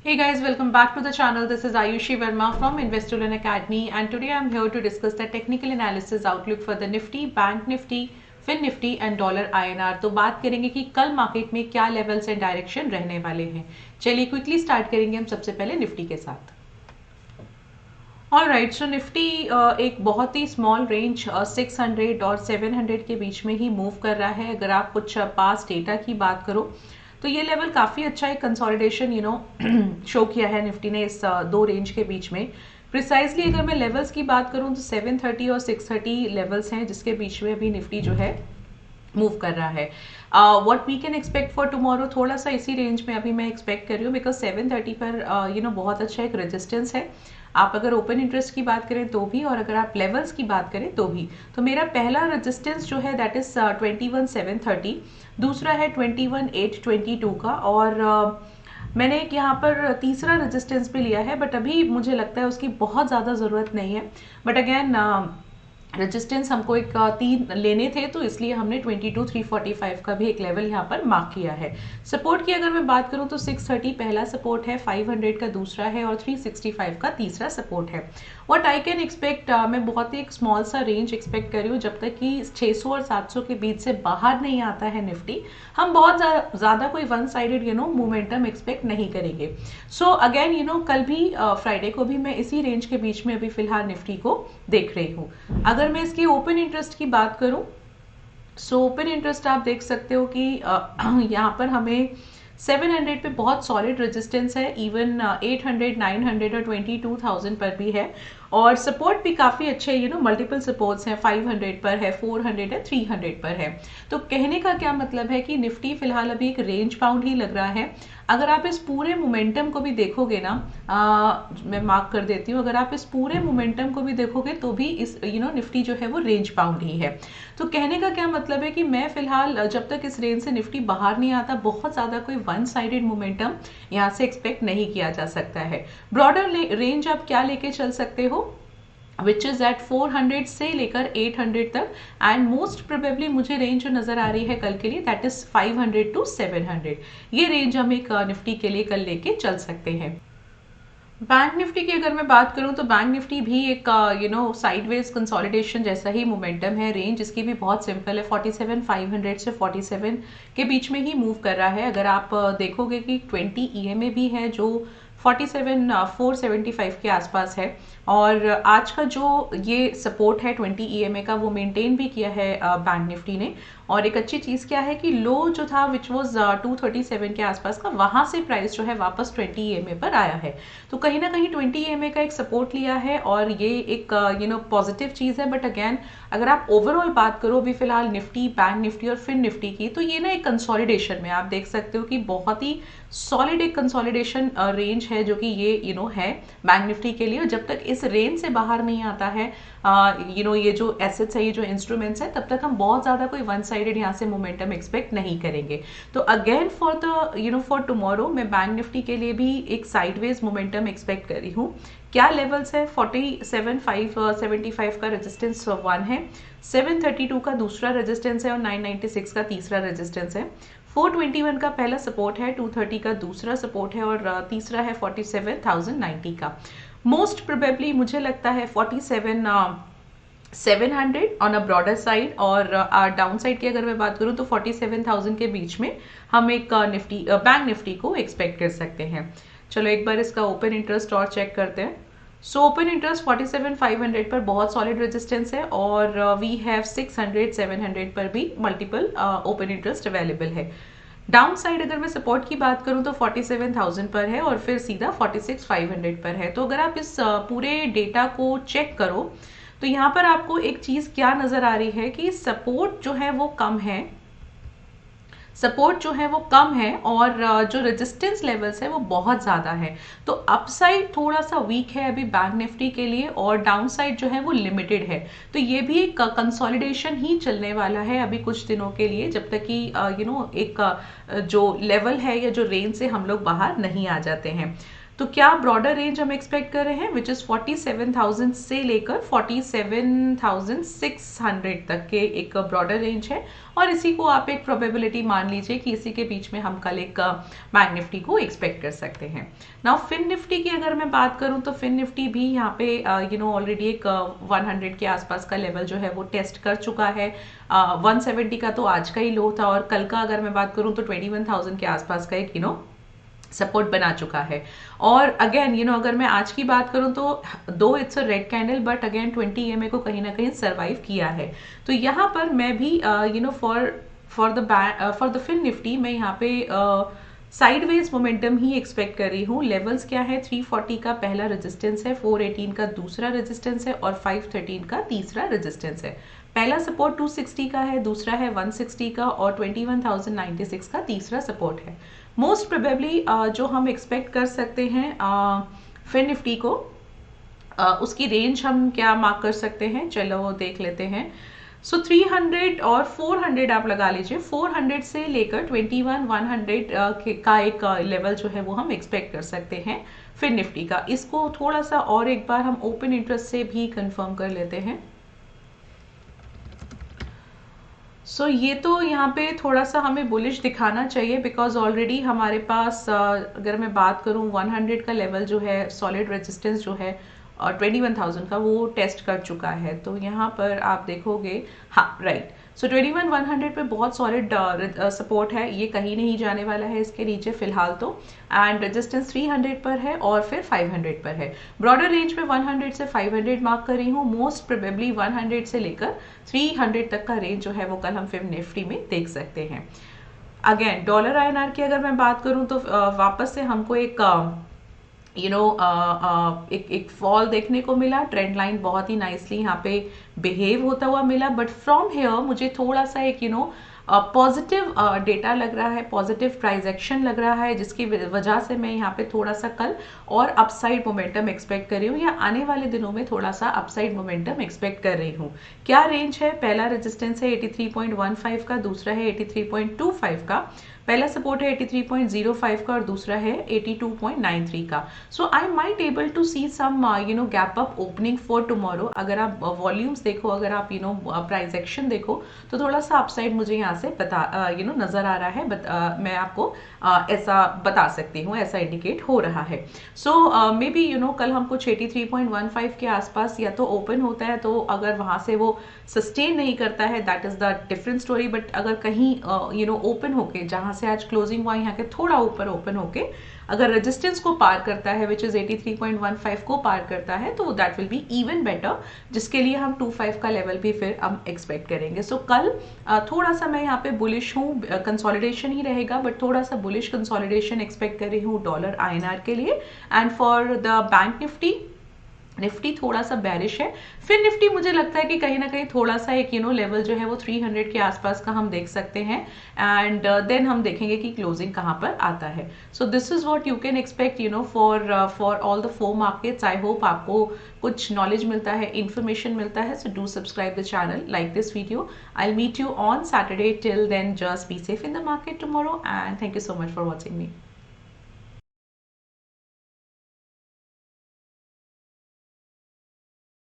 Hey guys, welcome back to the channel. This is Ayushi Verma from Investolearn Academy, and today I'm here to discuss the technical analysis outlook for the Nifty, Bank Nifty, Fin Nifty and dollar INR। तो बात करेंगे कि कल market में क्या levels and direction रहने वाले हैं। चलिए क्विकली स्टार्ट करेंगे हम सबसे पहले निफ्टी के साथ। ऑल राइट, सो निफ्टी एक बहुत ही स्मॉल रेंज 600 और 700 के बीच में ही मूव कर रहा है। अगर आप कुछ पास डेटा की बात करो तो ये लेवल काफ़ी अच्छा है, कंसोलिडेशन शो किया है निफ्टी ने इस दो रेंज के बीच में। प्रिसाइजली अगर मैं लेवल्स की बात करूं तो 730 और 630 लेवल्स हैं जिसके बीच में अभी निफ्टी जो है मूव कर रहा है। What we can expect for tomorrow, थोड़ा सा इसी रेंज में अभी मैं एक्सपेक्ट कर रही हूँ, बिकॉज 730 पर बहुत अच्छा एक रेजिस्टेंस है। आप अगर ओपन इंटरेस्ट की बात करें तो भी, और अगर आप लेवल्स की बात करें तो भी। तो मेरा पहला रेजिस्टेंस जो है दैट इज 21,730, दूसरा है 21,822 का, और मैंने एक यहाँ पर तीसरा रेजिस्टेंस भी लिया है, बट अभी मुझे लगता है उसकी बहुत ज़्यादा ज़रूरत नहीं है। बट अगेन रेजिस्टेंस हमको एक 3 लेने थे, तो इसलिए हमने 22,345 का भी एक लेवल यहाँ पर मार्क किया है। सपोर्ट की अगर मैं बात करूँ तो 630 पहला सपोर्ट है, 500 का दूसरा है और 365 का तीसरा सपोर्ट है। व्हाट आई कैन एक्सपेक्ट, मैं बहुत ही एक स्मॉल सा रेंज एक्सपेक्ट कर रही हूँ। जब तक कि 600 और 700 के बीच से बाहर नहीं आता है निफ्टी, हम बहुत ज़्यादा कोई वन साइडेड मोमेंटम एक्सपेक्ट नहीं करेंगे। सो अगेन कल भी फ्राइडे को भी मैं इसी रेंज के बीच में अभी फिलहाल निफ्टी को देख रही हूँ। अगर मैं इसकी ओपन इंटरेस्ट की बात करूं, सो ओपन इंटरेस्ट आप देख सकते हो कि यहाँ पर हमें 700 पे बहुत सॉलिड रेजिस्टेंस है, इवन 800, 900 और 22,000 पर भी है, और सपोर्ट भी काफ़ी अच्छे मल्टीपल सपोर्ट्स हैं। 500 पर है, 400 है, 300 पर है। तो कहने का क्या मतलब है कि निफ्टी फिलहाल अभी एक रेंज बाउंड ही लग रहा है। अगर आप इस पूरे मोमेंटम को भी देखोगे ना, मैं मार्क कर देती हूँ, अगर आप इस पूरे मोमेंटम को भी देखोगे तो भी इस निफ्टी जो है वो रेंज बाउंड ही है। तो कहने का क्या मतलब है कि मैं फिलहाल जब तक इस रेंज से निफ्टी बाहर नहीं आता, बहुत ज़्यादा कोई वन साइडेड मोमेंटम यहाँ से एक्सपेक्ट नहीं किया जा सकता है। ब्रॉडर रेंज आप क्या लेके चल सकते हो, विच इज एट 400 से लेकर 800 तक, एंड मोस्ट प्रोबेबली मुझे रेंज जो नजर आ रही है कल के लिए दैट इज 500 टू 700। ये रेंज हम एक निफ्टी के लिए कल लेके चल सकते हैं। बैंक निफ्टी की अगर मैं बात करूं तो बैंक निफ्टी भी एक साइडवेज कंसोलिडेशन जैसा ही मोमेंटम है। रेंज इसकी भी बहुत सिंपल है, 47,500 से 47 के बीच में ही मूव कर रहा है। अगर आप देखोगे कि 20 ईएमए भी है जो 47,475 के आसपास है, और आज का जो ये सपोर्ट है 20 ईएमए का वो मेंटेन भी किया है बैंक निफ्टी ने। और एक अच्छी चीज़ क्या है कि लो जो था विच वॉज 237 के आसपास का, वहाँ से प्राइस जो है वापस 20 ईएमए पर आया है। तो कहीं ना कहीं 20 ईएमए का एक सपोर्ट लिया है, और ये एक पॉजिटिव चीज़ है। बट अगेन अगर आप ओवरऑल बात करो अभी फिलहाल निफ्टी, बैंक निफ्टी और फिन निफ्टी की, तो ये ना एक कंसोलिडेशन में आप देख सकते हो कि बहुत ही सॉलिड एक कंसोलिडेशन रेंज है जो कि ये है बैंक निफ्टी के लिए। और जब तक इस रेंज से बाहर नहीं आता है ये जो एसेट्स है, ये जो इंस्ट्रूमेंट्स है, तब तक हम बहुत ज़्यादा कोई वन साइडेड यहाँ से मोमेंटम एक्सपेक्ट नहीं करेंगे। तो again for the for tomorrow मैं बैंक निफ्टी के लिए भी एक साइडवेज मोमेंटम एक्सपेक्ट कर रही हूँ। क्या लेवल्स है, 47,575 का रेजिस्टेंस 1 है, 732 का दूसरा रेजिस्टेंस है और 996 का तीसरा रेजिस्टेंस है, 421 का पहला सपोर्ट है, 230 का दूसरा सपोर्ट है, और तीसरा है 47,090 का। मोस्ट प्रोबेबली मुझे लगता है 47,700 ऑन अ ब्रॉडर साइड, और डाउन साइड की अगर मैं बात करूं तो 47,000 के बीच में हम एक बैंक निफ्टी को एक्सपेक्ट कर सकते हैं। चलो एक बार इसका ओपन इंटरेस्ट और चेक करते हैं। सो ओपन इंटरेस्ट 47,500 पर बहुत सॉलिड रेजिस्टेंस है, और वी हैव 600, 700 पर भी मल्टीपल ओपन इंटरेस्ट अवेलेबल है। डाउन साइड अगर मैं सपोर्ट की बात करूं तो 47,000 पर है, और फिर सीधा 46,500 पर है। तो अगर आप इस पूरे डेटा को चेक करो तो यहाँ पर आपको एक चीज़ क्या नज़र आ रही है कि सपोर्ट जो है वो कम है, सपोर्ट जो है वो कम है, और जो रेजिस्टेंस लेवल्स है वो बहुत ज़्यादा है। तो अपसाइड थोड़ा सा वीक है अभी बैंक निफ्टी के लिए, और डाउन साइड जो है वो लिमिटेड है। तो ये भी एक कंसोलिडेशन ही चलने वाला है अभी कुछ दिनों के लिए, जब तक कि एक जो लेवल है या जो रेंज से हम लोग बाहर नहीं आ जाते हैं। तो क्या ब्रॉडर रेंज हम एक्सपेक्ट कर रहे हैं विच इज़ 47,000 से लेकर 47,600 तक के एक ब्रॉडर रेंज है, और इसी को आप एक प्रोबेबिलिटी मान लीजिए कि इसी के बीच में हम कल एक बैंक निफ्टी को एक्सपेक्ट कर सकते हैं। नाउ फिन निफ्टी की अगर मैं बात करूं तो फिन निफ्टी भी यहाँ पे ऑलरेडी एक 100 के आसपास का लेवल जो है वो टेस्ट कर चुका है। 170 का तो आज का ही लो था, और कल का अगर मैं बात करूं तो 21,000 के आसपास का एक सपोर्ट बना चुका है। और अगेन अगर मैं आज की बात करूं तो दो it's a red candle, but again 20 EMA को कहीं ना कहीं सरवाइव किया है। तो यहाँ पर मैं भी फॉर द फिन निफ्टी मैं यहाँ पे साइडवेज मोमेंटम ही एक्सपेक्ट कर रही हूँ। लेवल्स क्या है, 340 का पहला रेजिस्टेंस है, 418 का दूसरा रेजिस्टेंस है, और 513 का तीसरा रेजिस्टेंस है। पहला सपोर्ट 260 का है, दूसरा है 160 का, और 21,096 का तीसरा सपोर्ट है। मोस्ट प्रोबेबली जो हम एक्सपेक्ट कर सकते हैं फिन निफ्टी को, उसकी रेंज हम क्या मार्क कर सकते हैं, चलो वो देख लेते हैं। सो 300 और 400 आप लगा लीजिए, 400 से लेकर 21,100 का एक लेवल जो है वो हम एक्सपेक्ट कर सकते हैं फिन निफ्टी का। इसको थोड़ा सा और एक बार हम ओपन इंटरेस्ट से भी कंफर्म कर लेते हैं। सो ये तो यहाँ पे थोड़ा सा हमें बुलिश दिखाना चाहिए, बिकॉज ऑलरेडी हमारे पास अगर मैं बात करूँ 100 का लेवल जो है सॉलिड रेजिस्टेंस जो है 21,000 का वो टेस्ट कर चुका है। तो यहाँ पर आप देखोगे, हाँ राइट, सो 21,100 पे बहुत सॉलिड सपोर्ट है, ये कहीं नहीं जाने वाला है इसके नीचे फिलहाल तो। एंड रेजिस्टेंस 300 पर है और फिर 500 पर है। ब्रॉडर रेंज में 100 से 500 मार्क कर रही हूँ। मोस्ट प्रोबेबली 100 से लेकर 300 तक का रेंज जो है वो कल हम फिन निफ्टी में देख सकते हैं। अगेन डॉलर INR की अगर मैं बात करूँ तो वापस से हमको एक एक फॉल देखने को मिला। ट्रेंड लाइन बहुत ही नाइसली यहाँ पे बिहेव होता हुआ मिला, बट फ्रॉम हेयर मुझे थोड़ा सा एक पॉजिटिव डेटा लग रहा है, पॉजिटिव प्राइस एक्शन लग रहा है, जिसकी वजह से मैं यहाँ पे थोड़ा सा कल और अपसाइड मोमेंटम एक्सपेक्ट कर रही हूँ, या आने वाले दिनों में थोड़ा सा अपसाइड मोमेंटम एक्सपेक्ट कर रही हूँ। क्या रेंज है, पहला रेजिस्टेंस है 83.15 का, दूसरा है 83.25 का। पहला सपोर्ट है 83.05 का और दूसरा है 82.93 का। So I might able to see some gap up opening for tomorrow. अगर आप वॉल्यूम्स देखो, अगर आप प्राइस एक्शन देखो, तो थोड़ा सा अपसाइड मुझे यहाँ से नजर आ रहा है, मैं आपको ऐसा बता सकती हूँ, ऐसा इंडिकेट हो रहा है। सो मे बी कल हम कुछ 83.15 के आसपास या तो ओपन होता है, तो अगर वहां से वो सस्टेन नहीं करता है that is the different story. But अगर कहीं ओपन होके, जहां से आज क्लोजिंग हुआ यहाँ के थोड़ा ऊपर ओपन होके अगर रेजिस्टेंस को पार करता है विच इज 83.15 को पार करता है, तो that will be even better, जिसके लिए हम 25 का लेवल भी फिर हम एक्सपेक्ट करेंगे। सो कल थोड़ा सा मैं यहाँ पे बुलिश हूँ, कंसोलिडेशन ही रहेगा, बट थोड़ा सा बुलिश कंसोलिडेशन एक्सपेक्ट कर रही हूँ डॉलर INR के लिए। And for the bank Nifty थोड़ा सा बैरिश है। फिर निफ्टी मुझे लगता है कि कहीं ना कहीं थोड़ा सा एक लेवल जो है वो 300 के आसपास का हम देख सकते हैं, एंड देन हम देखेंगे कि क्लोजिंग कहाँ पर आता है। So this is what you can expect for all the 4 markets. I hope आपको कुछ नॉलेज मिलता है, इन्फॉर्मेशन मिलता है। So do subscribe the channel, like this video. I meet you on Saturday. Till then just be safe in the market tomorrow, and thank you so much for watching me.